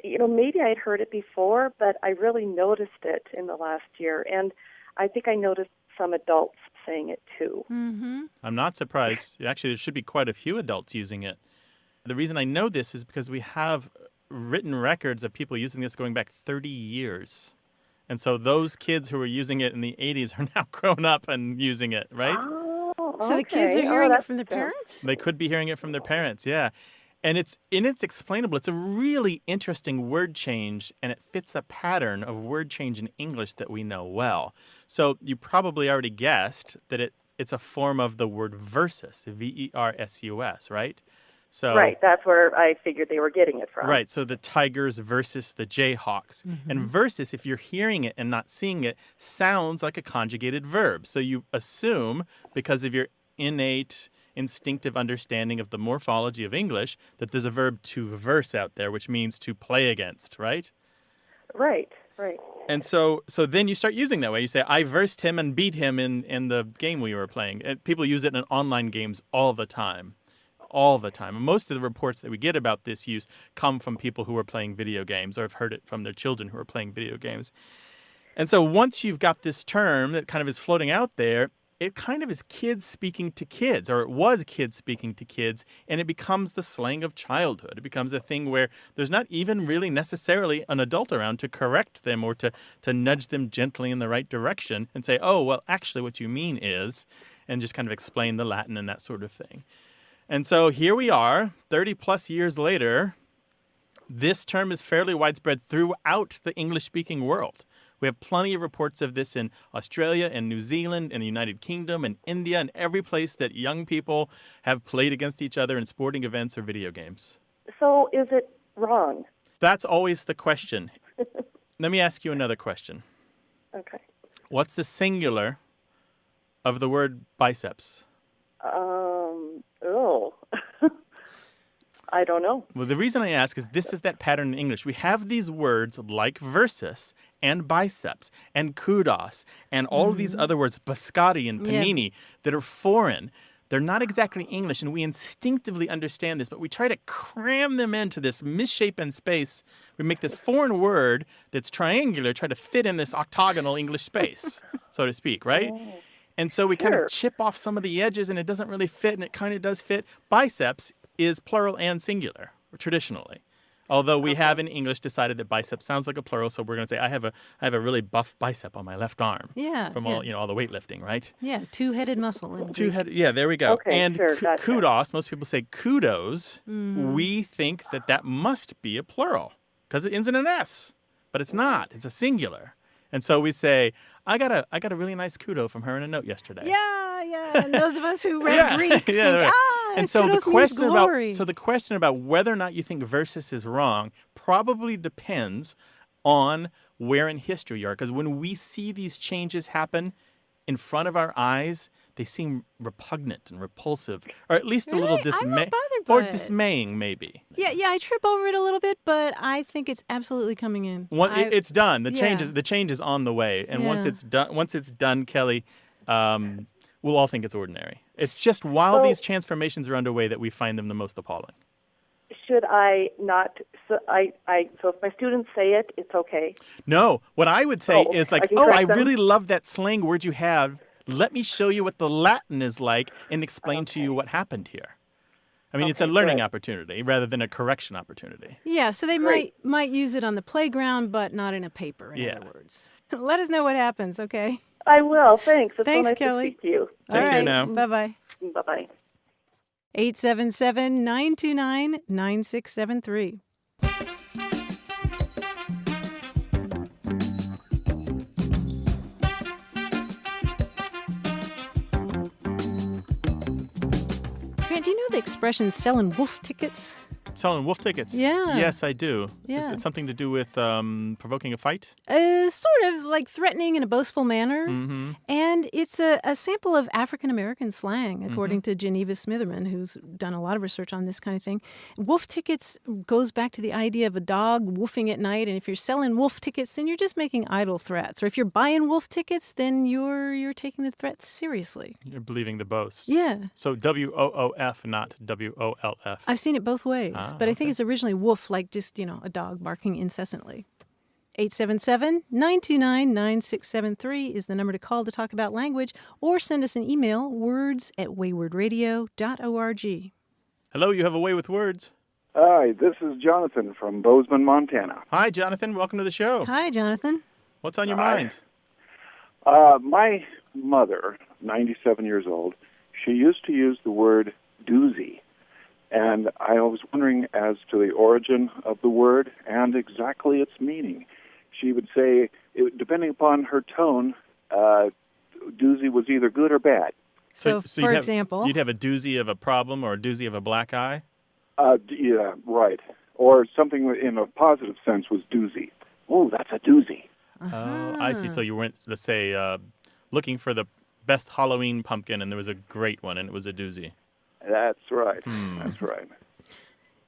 Maybe I'd heard it before, but I really noticed it in the last year. And I think I noticed some adults saying it too. I'm not surprised. Actually, there should be quite a few adults using it. The reason I know this is because we have written records of people using this going back 30 years. And so those kids who were using it in the 80s are now grown up and using it, right? Oh, So the kids are hearing it from their that's- parents? They could be hearing it from their parents, yeah. And it's explainable. It's a really interesting word change, and it fits a pattern of word change in English that we know well. So you probably already guessed that it's a form of the word versus, versus, right? So, right, that's where I figured they were getting it from. Right, so the Tigers versus the Jayhawks. And versus, if you're hearing it and not seeing it, sounds like a conjugated verb. So you assume, because of your innate instinctive understanding of the morphology of English, that there's a verb to verse out there, which means to play against, right? Right. And so then you start using that way. You say, I versed him and beat him in the game we were playing. And people use it in online games all the time. All the time. And most of the reports that we get about this use come from people who are playing video games or have heard it from their children who are playing video games. And so once you've got this term that kind of is floating out there, it kind of is kids speaking to kids, or it was kids speaking to kids, and it becomes the slang of childhood. It becomes a thing where there's not even really necessarily an adult around to correct them or to nudge them gently in the right direction and say, oh, well, actually what you mean is, and just kind of explain the Latin and that sort of thing. And so here we are, 30 plus years later. This term is fairly widespread throughout the English-speaking world. We have plenty of reports of this in Australia and New Zealand and the United Kingdom and India and every place that young people have played against each other in sporting events or video games. So is it wrong? That's always the question. Let me ask you another question. Okay. What's the singular of the word biceps? I don't know. Well, the reason I ask is this is that pattern in English. We have these words like versus and biceps and kudos and all of these other words, biscotti and panini, that are foreign. They're not exactly English, and we instinctively understand this, but we try to cram them into this misshapen space. We make this foreign word that's triangular, try to fit in this octagonal English space, so to speak, right? And so we kind of chip off some of the edges, and it doesn't really fit, and it kind of does fit. Biceps is plural and singular, traditionally. Although we have in English decided that bicep sounds like a plural, so we're going to say I have a really buff bicep on my left arm. From all the weightlifting, right? Yeah, two-headed muscle. Yeah, there we go. Okay, and sure, gotcha. kudos, most people say kudos. We think that must be a plural because it ends in an S, but it's not. It's a singular. And so we say, I got a really nice kudo from her in a note yesterday. Yeah. And those of us who read Greek think, right. And so the the question about whether or not you think versus is wrong probably depends on where in history you are. Because when we see these changes happen in front of our eyes, they seem repugnant and repulsive, or at least a little dismaying, maybe. Yeah, I trip over it a little bit, but I think it's absolutely coming in. It's done. The change is on the way, and once it's done, Kelly, we'll all think it's ordinary. It's just while these transformations are underway that we find them the most appalling. Should I not? So if my students say it, it's okay. No, what I would say is like, I them. really love that slang word you have. Let me show you what the Latin is like and explain to you what happened here. I mean, it's a learning opportunity rather than a correction opportunity. Yeah, so they might use it on the playground, but not in a paper, in other words. Let us know what happens, okay? I will. Thanks. It's Thanks, so nice Kelly. to speak to you. Take care now. Bye-bye. Bye-bye. 877-929-9673. Grant, do you know the expression selling wolf tickets? Selling wolf tickets. Yeah. Yes, I do. Yeah. It's something to do with provoking a fight. Sort of like threatening in a boastful manner. Mm-hmm. And it's a sample of African-American slang, according to Geneva Smitherman, who's done a lot of research on this kind of thing. Wolf tickets goes back to the idea of a dog woofing at night, and if you're selling wolf tickets, then you're just making idle threats. Or if you're buying wolf tickets, then you're taking the threat seriously. You're believing the boasts. Yeah. So WOOF, not WOLF. I've seen it both ways, but I think okay. it's originally woof, like just, a dog barking incessantly. 877-929-9673 is the number to call to talk about language, or send us an email, words@waywardradio.org. Hello, you have a way with words. Hi, this is Jonathan from Bozeman, Montana. Hi, Jonathan. Welcome to the show. Hi, Jonathan. What's on your mind? My mother, 97 years old, she used to use the word doozy. And I was wondering as to the origin of the word and exactly its meaning. She would say, depending upon her tone, doozy was either good or bad. So for example? You'd have a doozy of a problem or a doozy of a black eye? Yeah, right. Or something in a positive sense was doozy. Oh, that's a doozy. Oh, I see. So you went, let's say, looking for the best Halloween pumpkin, and there was a great one, and it was a doozy. That's right. That's right.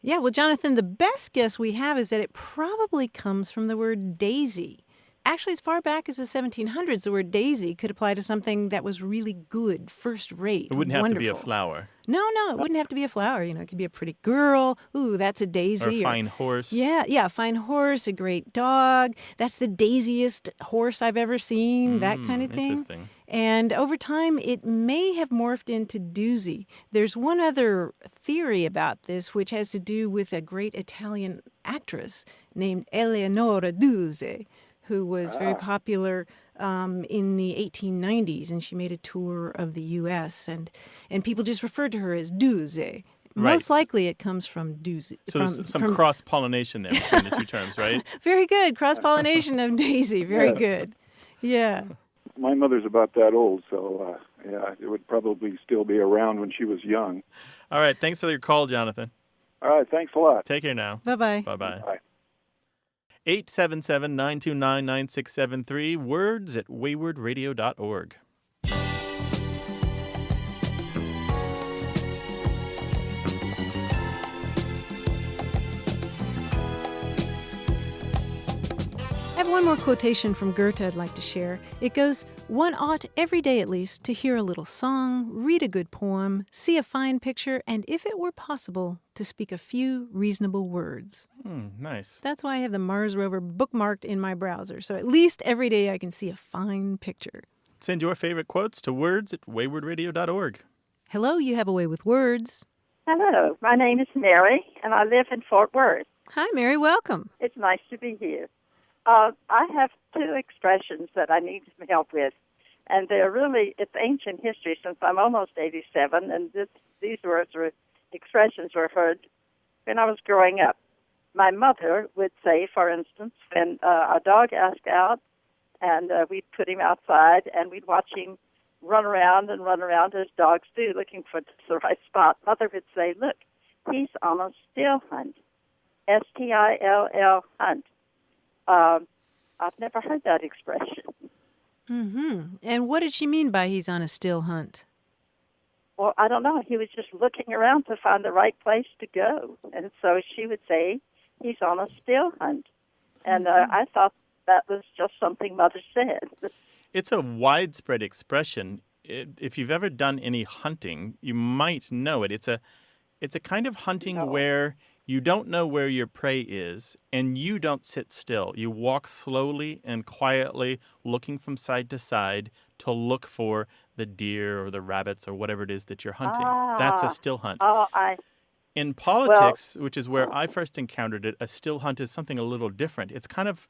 Yeah, well, Jonathan, the best guess we have is that it probably comes from the word daisy. Actually, as far back as the 1700s, the word daisy could apply to something that was really good, first-rate, It wouldn't have wonderful. to be a flower. No, it wouldn't have to be a flower. It could be a pretty girl. Ooh, that's a daisy. Or a fine horse. Yeah, a fine horse, a great dog. That's the daisiest horse I've ever seen, that kind of thing. Interesting. And over time, it may have morphed into doozy. There's one other theory about this, which has to do with a great Italian actress named Eleonora Duse, who was very popular in the 1890s, and she made a tour of the U.S., and people just referred to her as Duse. Most likely it comes from Duse. So there's some cross-pollination there between the two terms, right? Very good. Cross-pollination of daisy. Very good. Yeah. My mother's about that old, so it would probably still be around when she was young. All right. Thanks for your call, Jonathan. All right. Thanks a lot. Take care now. Bye-bye. Bye-bye. Bye. 877-929-9673, words@waywardradio.org. I have one more quotation from Goethe I'd like to share. It goes, "One ought every day at least to hear a little song, read a good poem, see a fine picture, and if it were possible, to speak a few reasonable words." Nice. That's why I have the Mars rover bookmarked in my browser, so at least every day I can see a fine picture. Send your favorite quotes to words@waywardradio.org. Hello, you have a way with words. Hello, my name is Mary, and I live in Fort Worth. Hi, Mary. Welcome. It's nice to be here. I have two expressions that I need some help with, and it's ancient history since I'm almost 87, and these expressions were heard when I was growing up. My mother would say, for instance, when our dog asked out, and we'd put him outside, and we'd watch him run around as dogs do, looking for the right spot. Mother would say, "Look, he's on a still hunt, STILL hunt." I've never heard that expression. Mm-hmm. And what did she mean by he's on a still hunt? Well, I don't know. He was just looking around to find the right place to go. And so she would say, "He's on a still hunt." And I thought that was just something Mother said. It's a widespread expression. If you've ever done any hunting, you might know it. It's a kind of hunting where you don't know where your prey is, and you don't sit still. You walk slowly and quietly, looking from side to side to look for the deer or the rabbits or whatever it is that you're hunting. That's a still hunt. In politics, which is where I first encountered it, a still hunt is something a little different. It's kind of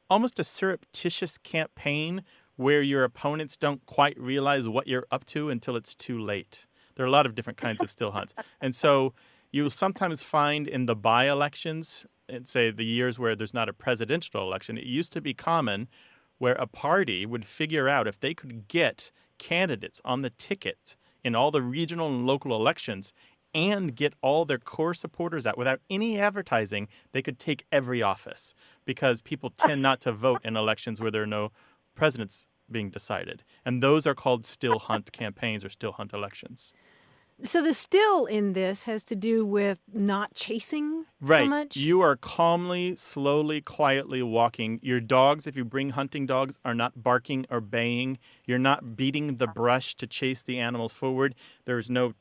almost a surreptitious campaign where your opponents don't quite realize what you're up to until it's too late. There are a lot of different kinds of still hunts. And so you'll sometimes find in the by-elections, say the years where there's not a presidential election, it used to be common where a party would figure out if they could get candidates on the ticket in all the regional and local elections and get all their core supporters out without any advertising, they could take every office because people tend not to vote in elections where there are no presidents being decided. And those are called still hunt campaigns or still hunt elections. So the still in this has to do with not chasing so much? You are calmly, slowly, quietly walking. Your dogs, if you bring hunting dogs, are not barking or baying. You're not beating the brush to chase the animals forward. There's no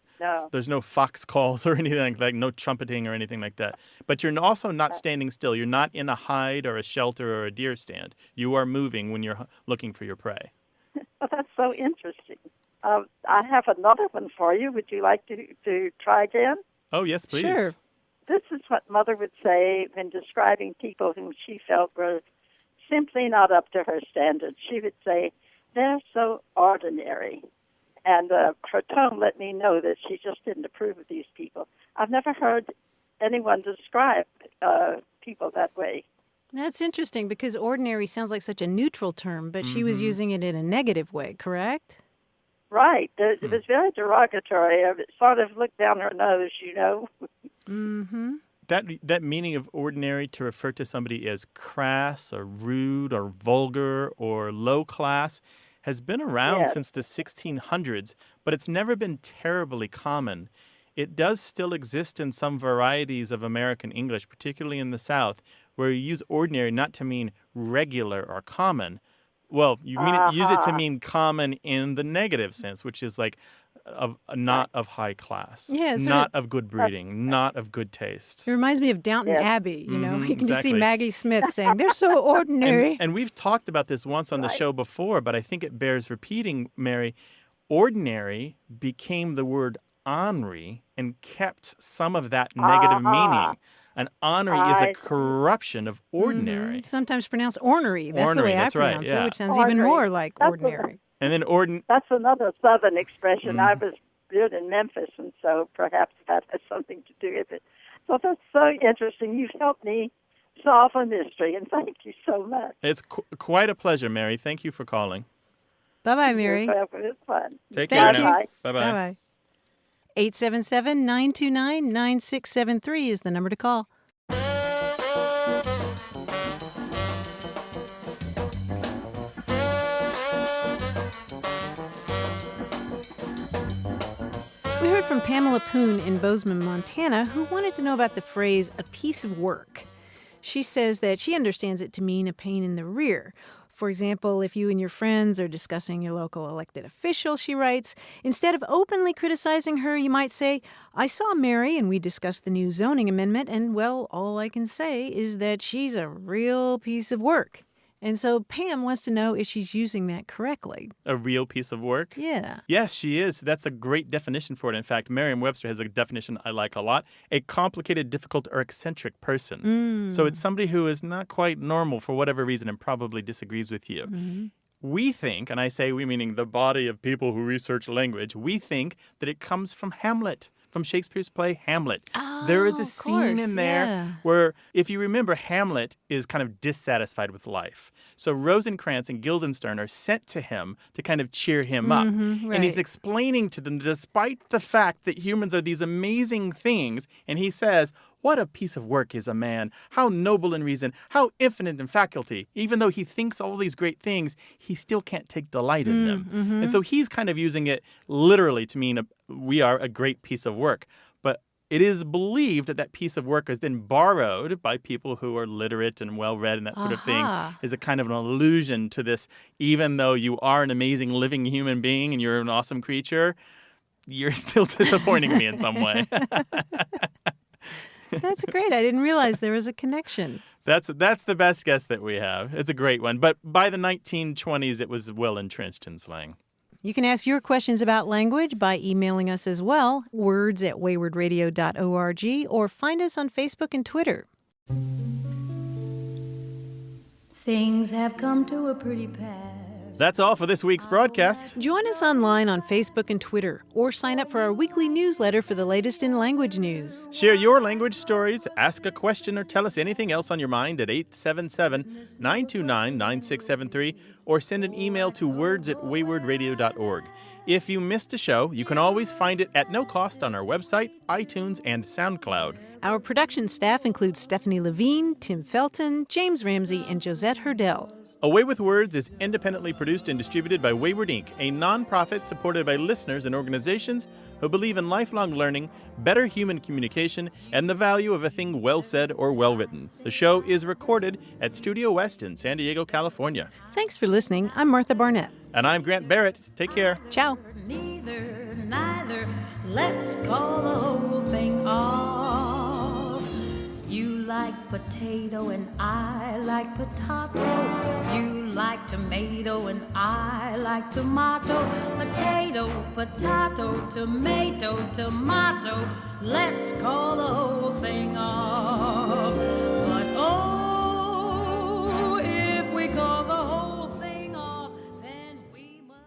fox calls or anything like no trumpeting or anything like that. But you're also not standing still. You're not in a hide or a shelter or a deer stand. You are moving when you're looking for your prey. Well, that's so interesting. I have another one for you. Would you like to try again? Oh, yes, please. Sure. This is what Mother would say when describing people whom she felt were simply not up to her standards. She would say, they're so ordinary. And her tone let me know that she just didn't approve of these people. I've never heard anyone describe people that way. That's interesting because ordinary sounds like such a neutral term, but she was using it in a negative way, correct? Right. It was very derogatory. It sort of looked down her nose, you know. Mm-hmm. That meaning of ordinary to refer to somebody as crass or rude or vulgar or low class has been around since the 1600s, but it's never been terribly common. It does still exist in some varieties of American English, particularly in the South, where you use ordinary not to mean regular or common. Well, you use it to mean common in the negative sense, which is like not of high class, not of good breeding, not of good taste. It reminds me of Downton Abbey, you know. You can just see Maggie Smith saying, they're so ordinary. And we've talked about this once on the show before, but I think it bears repeating, Mary. Ordinary became the word ornery and kept some of that negative meaning. And ornery is a corruption of ordinary. Sometimes pronounced ornery. That's the way I pronounce it, which sounds even more like ordinary. And then That's another Southern expression. I was reared in Memphis, and so perhaps that has something to do with it. So that's so interesting. You've helped me solve a mystery, and thank you so much. It's quite a pleasure, Mary. Thank you for calling. Bye-bye, Mary. It's fun. Take care now. Bye-bye. Bye-bye. 877-929-9673 is the number to call. We heard from Pamela Poon in Bozeman, Montana, who wanted to know about the phrase, a piece of work. She says that she understands it to mean a pain in the rear. For example, if you and your friends are discussing your local elected official, she writes, instead of openly criticizing her, you might say, I saw Mary and we discussed the new zoning amendment, and, well, all I can say is that she's a real piece of work. And so Pam wants to know if she's using that correctly. A real piece of work? Yeah. Yes, she is. That's a great definition for it. In fact, Merriam-Webster has a definition I like a lot. A complicated, difficult, or eccentric person. So it's somebody who is not quite normal for whatever reason and probably disagrees with you. We think, and I say we meaning the body of people who research language, we think that it comes from Hamlet. From Shakespeare's play Hamlet. There is a scene in there where, if you remember, Hamlet is kind of dissatisfied with life. So Rosencrantz and Guildenstern are sent to him to kind of cheer him up. And he's explaining to them that despite the fact that humans are these amazing things, and he says, what a piece of work is a man, how noble in reason, how infinite in faculty. Even though he thinks all these great things, he still can't take delight in them. And so he's kind of using it literally to mean we are a great piece of work. But it is believed that that piece of work is then borrowed by people who are literate and well-read and that sort of thing, is a kind of an allusion to this, even though you are an amazing living human being and you're an awesome creature, you're still disappointing me in some way. That's great. I didn't realize there was a connection. That's the best guess that we have. It's a great one. But by the 1920s, it was well entrenched in slang. You can ask your questions about language by emailing us as well, words@waywardradio.org, or find us on Facebook and Twitter. Things have come to a pretty pass. That's all for this week's broadcast. Join us online on Facebook and Twitter, or sign up for our weekly newsletter for the latest in language news. Share your language stories, ask a question, or tell us anything else on your mind at 877-929-9673, or send an email to words@waywardradio.org. If you missed a show, you can always find it at no cost on our website, iTunes, and SoundCloud. Our production staff includes Stephanie Levine, Tim Felton, James Ramsey, and Josette Hurdell. Away with Words is independently produced and distributed by Wayward Inc., a nonprofit supported by listeners and organizations who believe in lifelong learning, better human communication, and the value of a thing well said or well written. The show is recorded at Studio West in San Diego, California. Thanks for listening. I'm Martha Barnett. And I'm Grant Barrett. Take care. Ciao. Neither, let's call the whole thing off. You like potato and I like potato. You like tomato and I like tomato. Potato, potato, tomato, tomato. Let's call the whole thing off. But oh, if we call the whole thing off, then we must.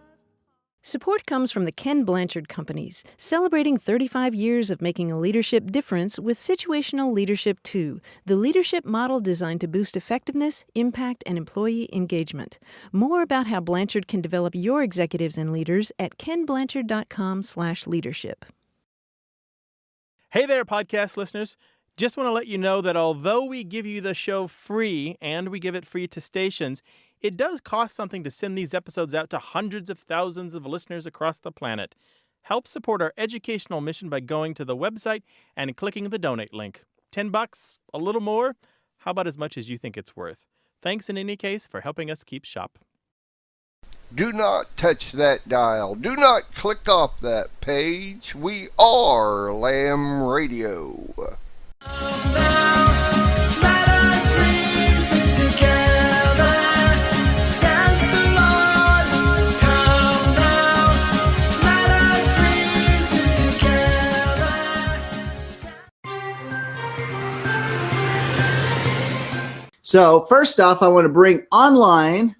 Support comes from the Ken Blanchard Companies, celebrating 35 years of making a leadership difference with Situational Leadership 2, the leadership model designed to boost effectiveness, impact, and employee engagement. More about how Blanchard can develop your executives and leaders at kenblanchard.com/leadership. Hey there, podcast listeners. Just want to let you know that although we give you the show free and we give it free to stations, it does cost something to send these episodes out to hundreds of thousands of listeners across the planet. Help support our educational mission by going to the website and clicking the donate link. $10? A little more? How about as much as you think it's worth? Thanks in any case for helping us keep shop. Do not touch that dial. Do not click off that page. We are Lamb Radio. Let us reason together, says the Lord. Come down, let us reason together. So first off, I want to bring online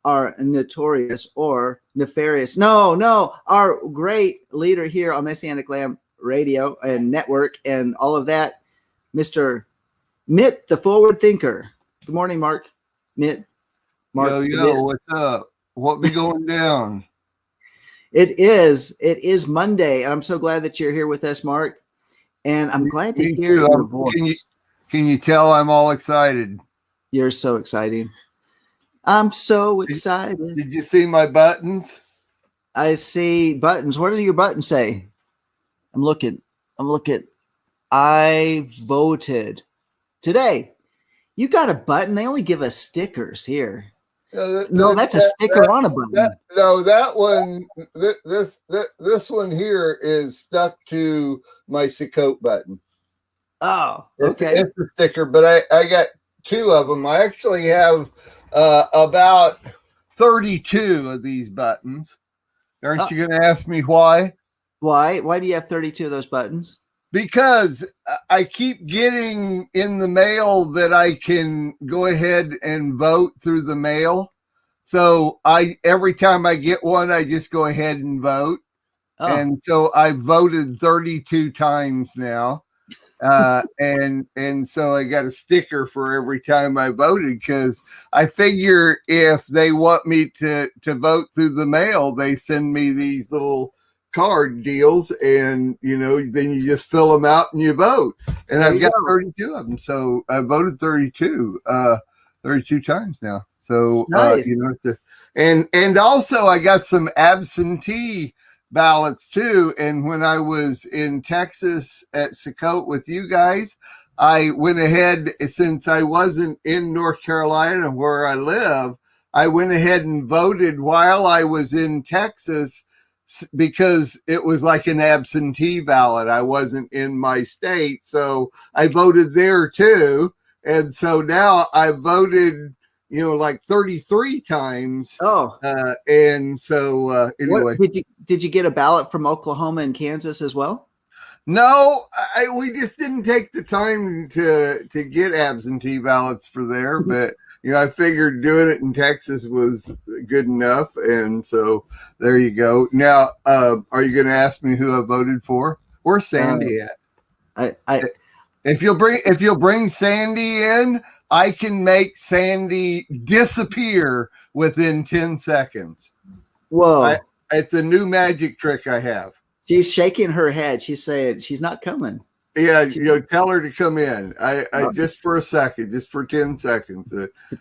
our notorious or nefarious, our great leader here on Messianic Lamb Radio and Network and all of that, Mr. Mitt, the forward thinker. Good morning, Mark. Mitt. Mark. Yo, what's up? What be going down? It is Monday, and I'm so glad that you're here with us, Mark. And I'm glad to hear your voice. Can you tell I'm all excited? You're so exciting. I'm so excited. Did you see my buttons? I see buttons. What do your buttons say? I'm looking. I voted today. You got a button. They only give us stickers here. No, that's a sticker on a button. That one, this one here is stuck to my Sacote button. Oh, okay. It's a sticker, but I got two of them. I actually have about 32 of these buttons. Aren't you going to ask me why? Why? Why do you have 32 of those buttons? Because I keep getting in the mail that I can go ahead and vote through the mail. So every time I get one, I just go ahead and vote. Oh. And so I voted 32 times now. And so I got a sticker for every time I voted, because I figure if they want me to vote through the mail, they send me these little card deals, and then you just fill them out and you vote. And I've got 32 of them, so I voted 32 times now. So nice. And also I got some absentee ballots too. And when I was in Texas at Sacote with you guys, I went ahead, since I wasn't in North Carolina where I live, I went ahead and voted while I was in Texas, because it was like an absentee ballot. I wasn't in my state, so I voted there too. And so now I voted, like 33 times. Oh, and so anyway, did you get a ballot from Oklahoma and Kansas as well? No, we just didn't take the time to get absentee ballots for there, but I figured doing it in Texas was good enough, and so there you go. Now, are you going to ask me who I voted for? Where's Sandy at? If you'll bring Sandy in, I can make Sandy disappear within 10 seconds. Whoa. It's a new magic trick I have. She's shaking her head. She's saying she's not coming. Yeah, tell her to come in. I just for a second, just for 10 seconds.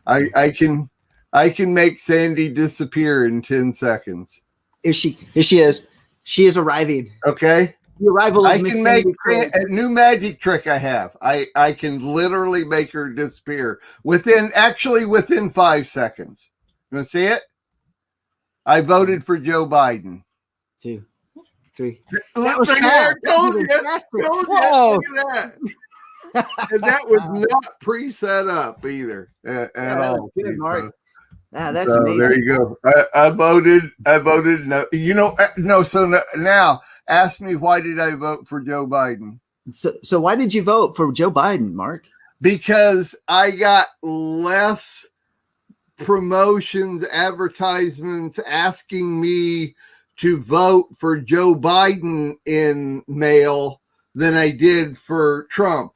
I can make Sandy disappear in 10 seconds. Here she is. She is arriving. Okay. The arrival of I Miss can make Sandy a new magic trick I have. I can literally make her disappear within 5 seconds. You want to see it? I voted for Joe Biden. 2, 3. That was fast. Told you. Whoa. Look at that. And that was not pre-set up either at all. Good, Mark. That's so amazing. There you go. I voted no. No. So now ask me, why did I vote for Joe Biden? So why did you vote for Joe Biden, Mark? Because I got less promotions, advertisements asking me to vote for Joe Biden in mail than I did for Trump.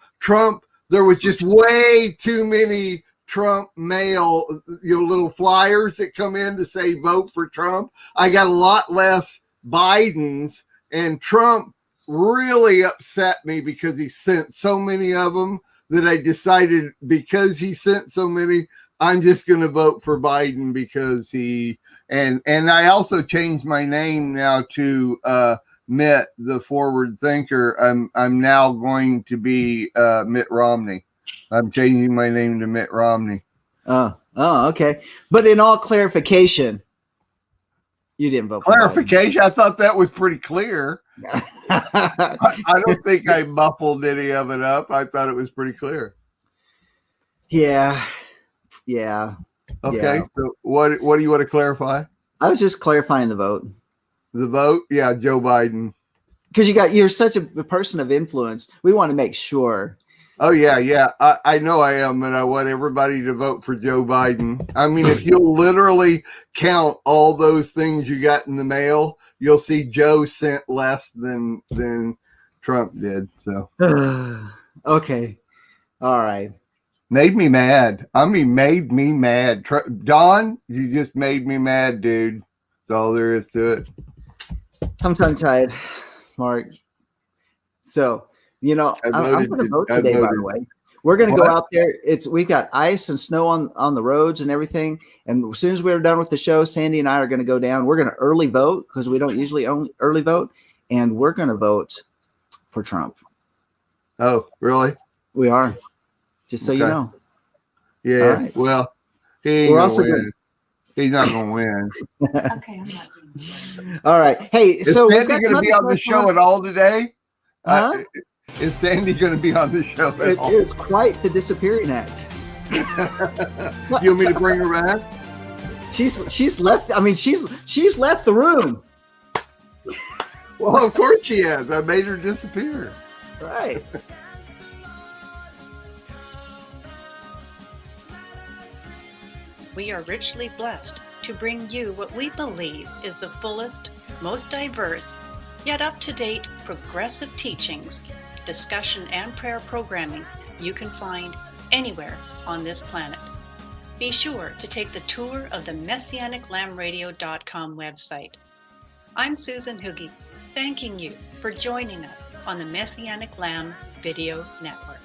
There was just way too many Trump mail, little flyers that come in to say vote for Trump. I got a lot less Bidens, and Trump really upset me because he sent so many of them that I decided, because he sent so many, I'm just going to vote for Biden because he, and I also changed my name now to Mitt, the forward thinker. I'm now going to be Mitt Romney. I'm changing my name to Mitt Romney. Oh, okay. But in all clarification, you didn't vote for clarification. Biden. I thought that was pretty clear. I don't think I muffled any of it up. I thought it was pretty clear. Yeah. Okay. Yeah. So what do you want to clarify? I was just clarifying the vote. The vote? Yeah, Joe Biden. Because you're such a person of influence. We want to make sure. Oh yeah. I know I am, and I want everybody to vote for Joe Biden. I mean, if you'll literally count all those things you got in the mail, you'll see Joe sent less than Trump did. So okay. All right. Made me mad. I mean, made me mad. Don, you just made me mad, dude. That's all there is to it. I'm tongue-tied, Mark. So, I'm going to vote today, by the way. We're going to go out there. We've got ice and snow on the roads and everything. And as soon as we're done with the show, Sandy and I are going to go down. We're going to early vote because we don't usually early vote. And we're going to vote for Trump. Oh, really? We are. Just so you know. Yeah. Right. Well, he ain't going to win. He's not going to win. Okay, I'm not doing All right. Hey, is Sandy going to be on the show at all today? Huh? Is Sandy going to be on the show at all? It's quite the disappearing act. You want me to bring her back? She's left. I mean, she's left the room. Well, of course she has. I made her disappear. Right. We are richly blessed to bring you what we believe is the fullest, most diverse, yet up-to-date progressive teachings, discussion, and prayer programming you can find anywhere on this planet. Be sure to take the tour of the MessianicLambRadio.com website. I'm Susan Hoogie, thanking you for joining us on the Messianic Lamb Video Network.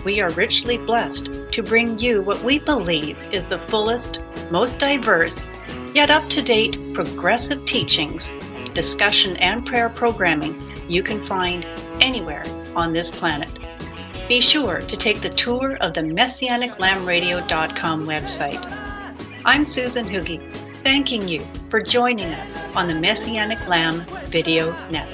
We are richly blessed to bring you what we believe is the fullest, most diverse, yet up-to-date progressive teachings, discussion, and prayer programming you can find anywhere on this planet. Be sure to take the tour of the MessianicLambRadio.com website. I'm Susan Hoogie, thanking you for joining us on the Messianic Lamb Video Network.